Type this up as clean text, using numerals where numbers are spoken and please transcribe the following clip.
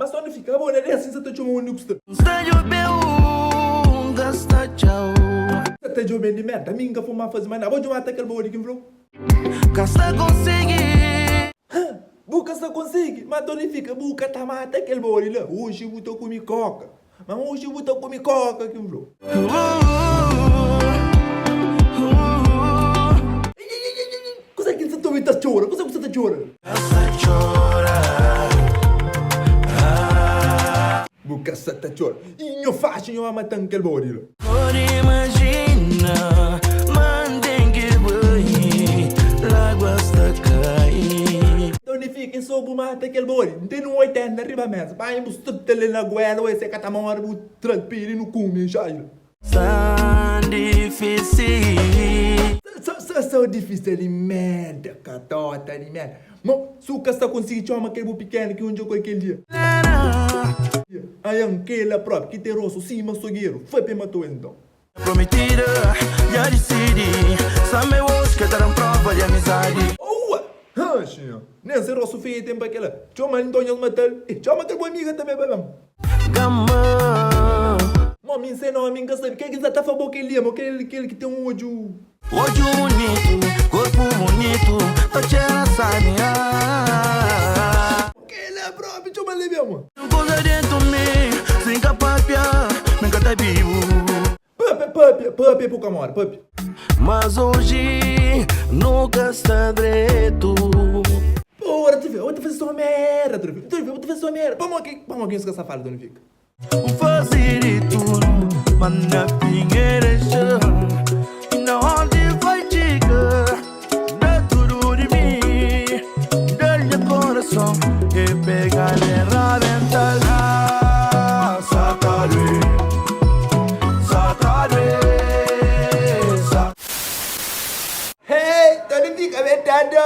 Mas só não fica bom, né? Assim você tá chamando o Nixter. Estádio meu, gasta tchau. Você tá jogando de merda, mim que fuma fazer mais nada. Vou jogar até aquele bode que falou. Casta conseguir. Buca só consegue, mas não fica. Buca tá mais até aquele bode lá. Hoje eu vou comer coca. Mas hoje eu vou comer coca que falou. Cosa que você tá chorando? Cosa que você tá chorando? Buca só tá chorando. E eu faço eu amo tanto aquele bode lá. Por imagina, mandem que vai, lágua está cair. Então fica em sobo mata aquele bode. Não tem no 80 arriba mesmo. Pai, eu estou tele na goela, esse catamão o transpire no cume já. Tão difícil. Só difícil de merda, catota de merda. Mas se o casta conseguir chamar aquele pequeno que um jogo aquele dia. Aí aquele próprio que tem rosto, cima sogueiro. Foi pra matou então. Prometida, já decidi. Só meu hoje que darão prova de amizade. Senhor. Nem se rosto feio tempo aquela. Chama então ele matar. Chama aquele boa amiga também, babam. Gama. Mami, sei não, amiga, sabe? Quem quiser tá falando aquele ali, aquele que tem um ódio. Ódio bonito, corpo bonito, tô te sabia. Aquele é próprio, chama ali mesmo. Coisa dentro de mim, sem capapia, nunca tá vivo. Papi, pouca amor, papi. Mas hoje nunca está direito. Porra, tu viu? Eu vou fazer sua merda, tu viu? Eu vou fazer sua merda. Vamos aqui com essa fala, dona Fica. Fazer de tudo, mas na pinheira já. E na onde vai chegar, dá tudo de mim. Dá-lhe coração e pega-lhe rabental. Hey, dona Fica, verdade.